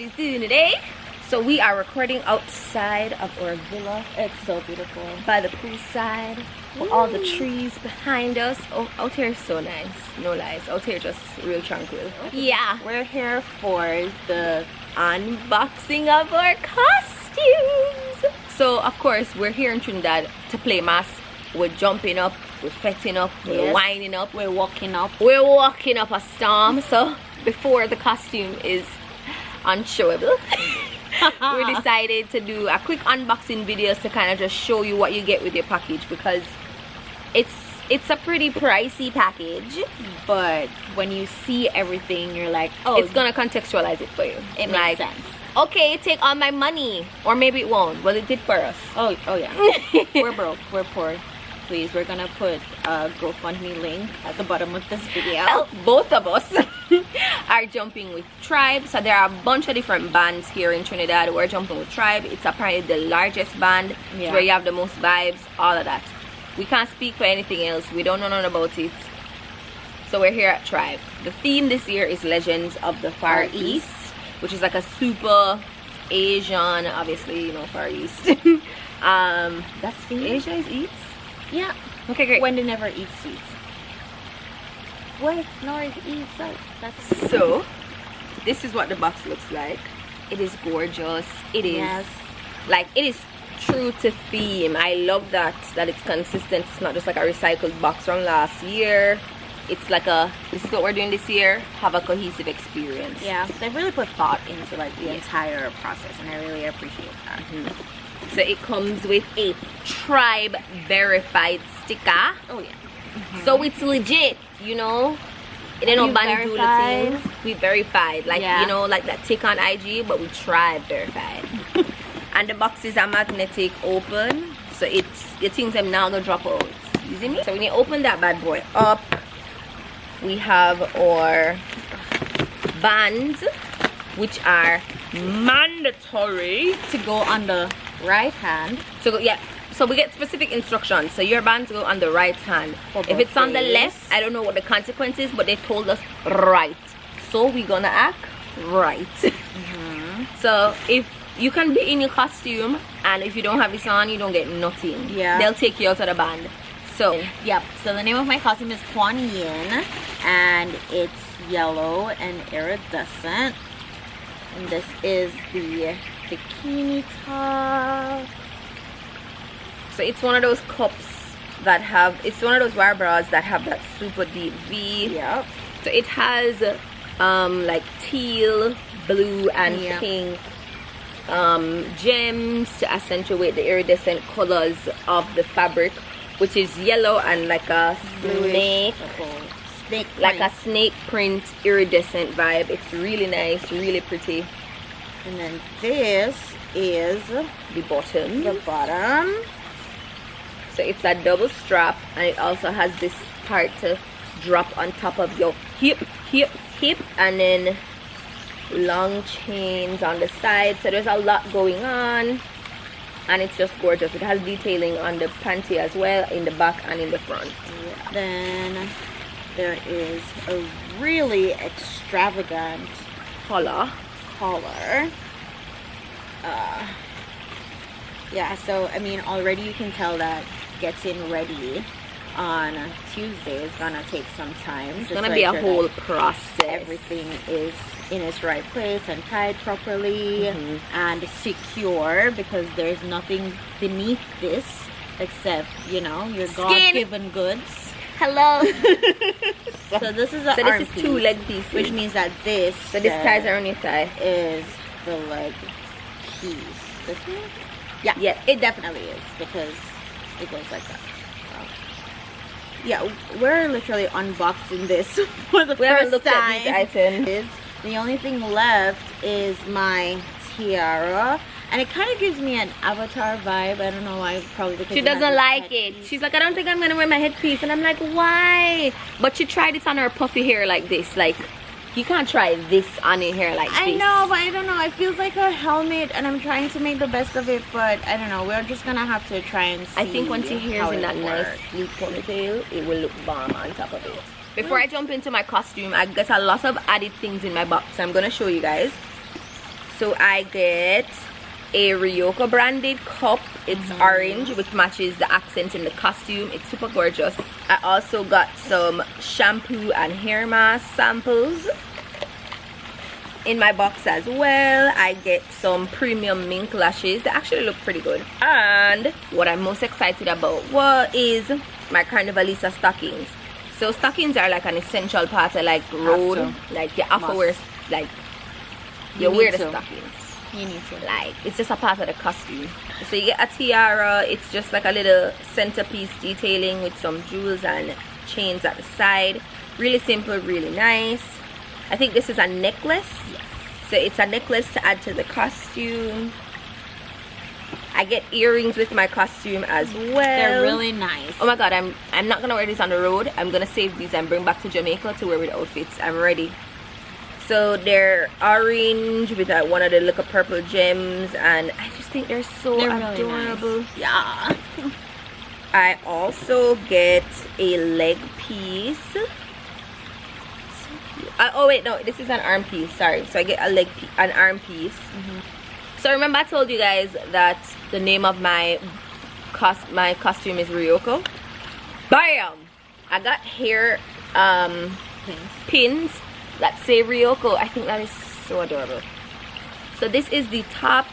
guys doing today? So we are recording outside of our villa. It's so beautiful. By the poolside. With all the trees behind us. Oh, out here is so nice. No lies. Out here just real tranquil. Yeah. We're here for the unboxing of our costumes. So of course we're here in Trinidad to play mass. We're jumping up, we're fetting up, we're winding up, we're walking up. We're walking up a storm. So before the costume is unshowable, we decided to do a quick unboxing video to kind of just show you what you get with your package, because it's a pretty pricey package, but when you see everything you're like, oh, it's gonna contextualize it for you. It makes sense. Okay, take all my money, or maybe it won't. Well, it did for us. Oh yeah. We're broke, we're poor. Please, we're gonna put a GoFundMe link at the bottom of this video. Both of us are jumping with Tribe. So there are a bunch of different bands here in Trinidad. We're jumping with Tribe. It's apparently the largest band. Yeah. It's where you have the most vibes, all of that. We can't speak for anything else. We don't know nothing about it. So we're here at Tribe. The theme this year is Legends of the Far East, which is like a super Asian, obviously, you know, Far East. That's the Asia is East? Yeah. Okay, great. Wendy never eats sweets. West, north, east, south. That's so this is what the box looks like. It is gorgeous. It is like, it is true to theme. I love that it's consistent. It's not just like a recycled box from last year. It's like this is what we're doing this year. Have a cohesive experience. Yeah, they really put thought into like the entire process, and I really appreciate that. So it comes with a Tribe verified sticker. Oh yeah. So it's legit, you know. It ain't no bandula things. We verified, like, you know, like that tick on IG, but we Tribe verified. And the boxes are magnetic open, so it's your things them now gonna drop out. You see me? So when you open that bad boy up, we have our bands, which are mandatory To go on the right hand. so so we get specific instructions. So your bands go on the right hand. If it's on the left, I don't know what the consequence is, but they told us right, so we're gonna act right. So if you can be in your costume, and if you don't have this on, you don't get nothing. They'll take you out of the band. So yep, so the name of my costume is Kuan Yin, and it's yellow and iridescent. And this is the bikini top. So it's one of those cups that have, it's one of those wire bras that have that super deep V. Yep. So it has like teal, blue, and pink gems to accentuate the iridescent colors of the fabric, which is yellow and like a snake like a snake print iridescent vibe. It's really nice, really pretty. And then this is The bottom. So it's a double strap, and it also has this part to drop on top of your hip, and then long chains on the side. So there's a lot going on, and it's just gorgeous. It has detailing on the panty as well, in the back and in the front. Then there is a really extravagant Collar. Yeah, so I mean, already you can tell that getting ready on Tuesday is gonna take some time. It's gonna be a whole process. Everything is in its right place and tied properly and secure, because there's nothing beneath this except, you know, your God-given goods. Hello. So this is so this is two leg pieces, which means that this ties around your thigh is the leg piece. This one? Yeah, it definitely is, because it goes like that. Yeah, we're literally unboxing this for the first time. At these items. The only thing left is my tiara, and it kind of gives me an Avatar vibe. I don't know why, probably because she doesn't like it. She's like, I don't think I'm gonna wear my headpiece, and I'm like, why? But she tried it on her puffy hair like this. Like, you can't try this on your hair like this. I know, but I don't know. It feels like a helmet, and I'm trying to make the best of it, but I don't know. We're just gonna have to try and see. I think once your hair is in that nice neat ponytail, it will look bomb on top of it. Before I jump into my costume, I got a lot of added things in my box. I'm gonna show you guys. So I get a Ryoko branded cup. It's orange, which matches the accent in the costume. It's super gorgeous. I also got some shampoo and hair mask samples in my box as well. I get some premium mink lashes. They actually look pretty good. And what I'm most excited about is my Carnivalista stockings. So stockings are like an essential part of like road. Like you have to wear, like you wear the stockings. You need to. Like it's just a part of the costume. So you get a tiara. It's just like a little centerpiece detailing with some jewels and chains at the side. Really simple, really nice. I think this is a necklace. Yes. So it's a necklace to add to the costume. I get earrings with my costume as well. They're really nice. Oh my god, I'm not gonna wear these on the road. I'm gonna save these and bring back to Jamaica to wear with outfits. I'm ready. So they're orange with one of the little purple gems, and I just think they're so adorable. Really nice. Yeah. I also get a leg piece. So cute. Oh wait, no, this is an arm piece. Sorry. So I get an arm piece. So remember I told you guys that the name of my costume is Ryoko. Bam! I got hair pins that say Ryoko. I think that is so adorable. So this is the top.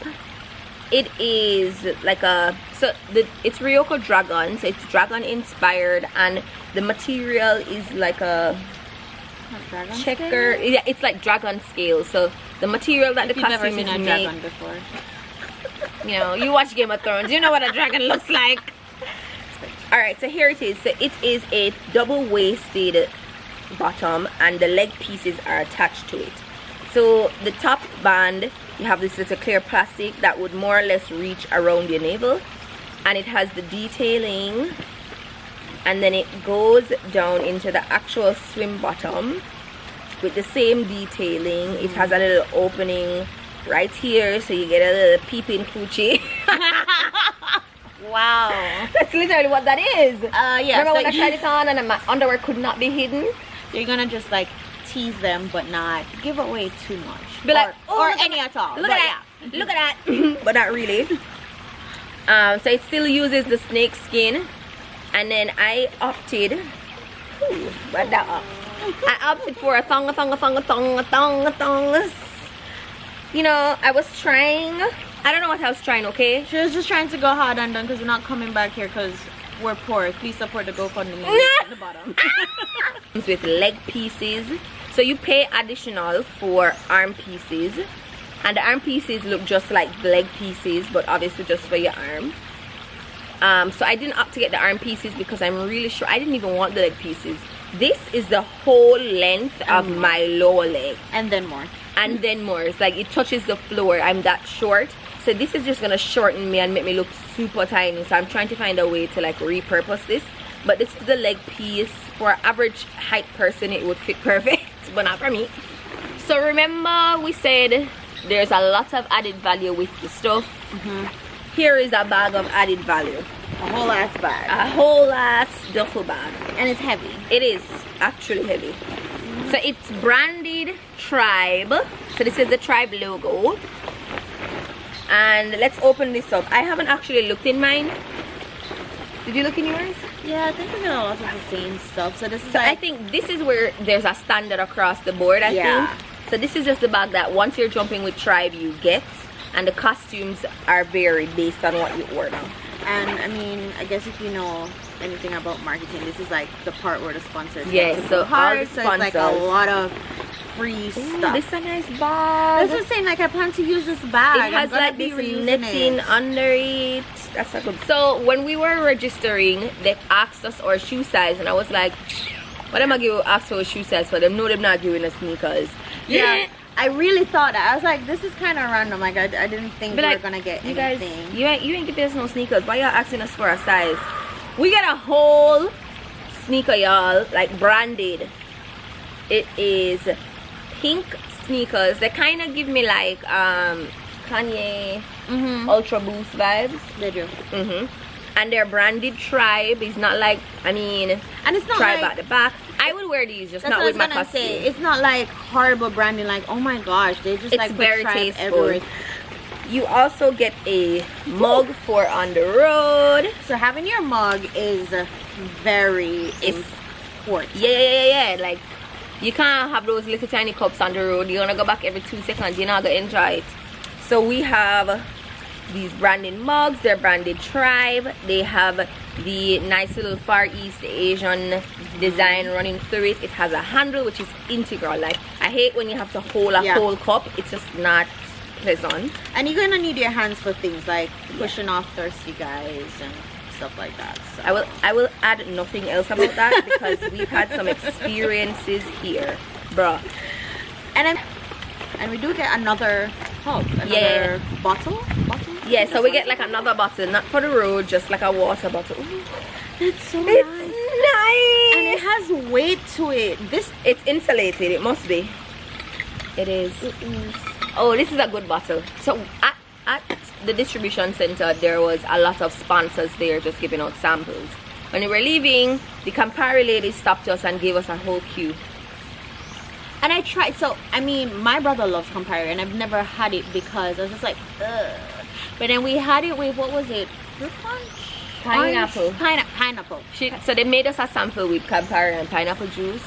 It is like it's Ryoko dragon, so it's dragon inspired, and the material is like a checker. Yeah, it's like dragon scale. So the material that the costume is made. Dragon before. You know, you watch Game of Thrones, you know what a dragon looks like. Alright, so here it is. So it is a double-waisted bottom, and the leg pieces are attached to it. So the top band, you have this little clear plastic that would more or less reach around your navel, and it has the detailing, and then it goes down into the actual swim bottom with the same detailing. It has a little opening right here, so you get a little peeping coochie. Wow. That's literally what that is. Yeah. Remember when I tried it on and my underwear could not be hidden? You're gonna just like tease them, but not give away too much. Be like, or any at all. Look at that. Look at that. But not really. So it still uses the snake skin, and then I opted. Where'd that up? I opted for a thong. You know, I was trying. I don't know what I was trying. Okay. She was just trying to go hard and done because we're not coming back here because we're poor. Please support the GoFundMe at the bottom. With leg pieces, so you pay additional for arm pieces, and the arm pieces look just like the leg pieces, but obviously just for your arm. So I didn't opt to get the arm pieces because I'm really sure I didn't even want the leg pieces. This is the whole length of my lower leg, and then more. It's like it touches the floor. I'm that short, so this is just gonna shorten me and make me look super tiny. So I'm trying to find a way to like repurpose this, but this is the leg piece. For an average height person, it would fit perfect, but not for me. So remember we said there's a lot of added value with the stuff. Here is a bag of added value. A whole ass bag. A whole ass duffel bag. And it's heavy. It is actually heavy. So it's branded Tribe. So this is the Tribe logo. And let's open this up. I haven't actually looked in mine. Did you look in yours? Yeah, I think we got a lot of the same stuff. So this is so like, I think this is where there's a standard across the board, I think. So this is just the bag that once you're jumping with Tribe you get, and the costumes are varied based on what you order. And I mean, I guess if you know anything about marketing, this is like the part where the sponsors so hard, all the so it's like a lot of free stuff. This is a nice bag. That's what I'm saying, like I plan to use this bag. It has like this netting under it. That's a good. So when we were registering, they asked us our shoe size, and I was like, what am I going to ask for a shoe size for? Them know them not giving us sneakers. Yeah. I really thought that. I was like, this is kind of random. Like, I didn't think we were gonna get anything. Guys, you ain't giving us no sneakers. Why y'all asking us for a size? We got a whole sneaker, y'all, like branded. It is pink sneakers. They kind of give me like Kanye Ultra Boost vibes. They do. And they're branded Tribe. It's not like, I mean, and it's not Tribe like, at the back. I would wear these, just not with my costume. It's not like horrible branding, like, oh my gosh, they just like very Tribe tasteful. everywhere. You also get a mug for on the road. So having your mug is very important. Yeah. Like, you can't have those little tiny cups on the road. You're gonna go back every 2 seconds. You're not gonna enjoy it. So we have these branded mugs. They're branded Tribe. They have the nice little Far East Asian design running through it. It has a handle, which is integral. Like, I hate when you have to hold a whole cup. It's just not pleasant. And you're gonna need your hands for things like pushing off thirsty guys and stuff like that. So. I will add nothing else about that because we've had some experiences here, bruh. And we do get another bottle. Yeah, so we get like another bottle, not for the road, just like a water bottle. Ooh, it's so nice. And it has weight to it. It's insulated. It must be. It is. Oh, this is a good bottle. So at the distribution center, there was a lot of sponsors there just giving out samples. When we were leaving, the Campari lady stopped us and gave us a whole queue. And I tried, so I mean, my brother loves Campari and I've never had it because I was just like, ugh. But then we had it with, what was it? Fruit punch? Pineapple. Pineapple. So they made us a sample with Campari and pineapple juice.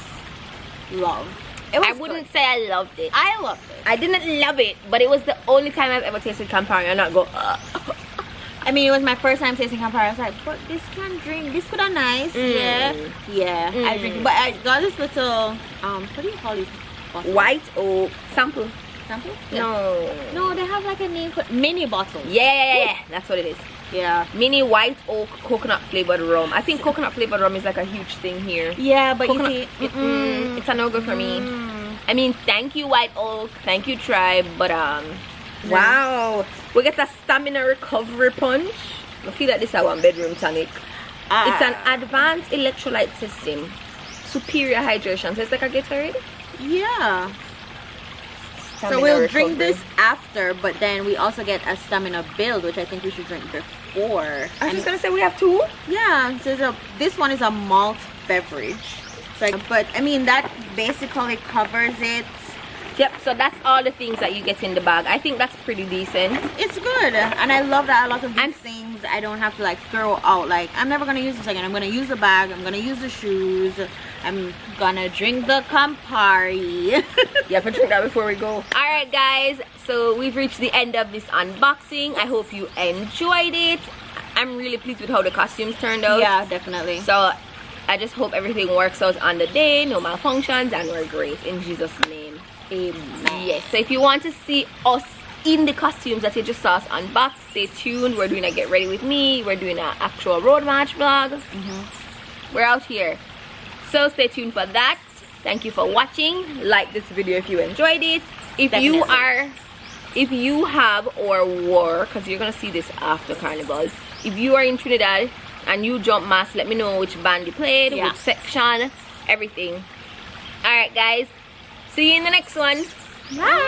Love. I wouldn't say I loved it. I loved it. I didn't love it, but it was the only time I've ever tasted Campari and not go, ugh. I mean, it was my first time tasting Campari. I was like, but this can drink. This could have nice. Yeah. I drink it. But I got this little, what do you call these? Bottles? White oak sample. Sample? Yeah. No, they have like a name for mini bottles. Yeah, that's what it is. Yeah. Mini white oak coconut flavored rum. I think coconut flavored rum is like a huge thing here. Yeah, but coconut, you see, it's a no-go for me. I mean, thank you White Oak, thank you Tribe, but wow, we get a stamina recovery punch. I feel like this is one bedroom tonic. It's an advanced electrolyte system, superior hydration, so it's like a Gatorade. Yeah. Stamina so we'll recovery. drink this after, but then we also get a stamina build, which I think we should drink before. I was just gonna say we have two. Yeah, so this one is a malt beverage. So, but I mean, that basically covers it. Yep, so that's all the things that you get in the bag. I think that's pretty decent. It's good, and I love that a lot of these things I don't have to like throw out. Like, I'm never gonna use this again. I'm gonna use the bag, I'm gonna use the shoes, I'm gonna drink the Campari. You have to drink that before we go. Alright guys, so we've reached the end of this unboxing. I hope you enjoyed it. I'm really pleased with how the costumes turned out. Yeah, definitely. So I just hope everything works out on the day, no malfunctions, and we're great in Jesus' name. Amen. Yes, so if you want to see us in the costumes that you just saw us unbox, stay tuned. We're doing a get ready with me. We're doing an actual road march vlog. We're out here. So stay tuned for that. Thank you for watching. Like this video if you enjoyed it. If you have or were, because you're gonna see this after Carnival, if you are in Trinidad and you jump mass, let me know which band you played, which section, everything. Alright guys, see you in the next one. Bye.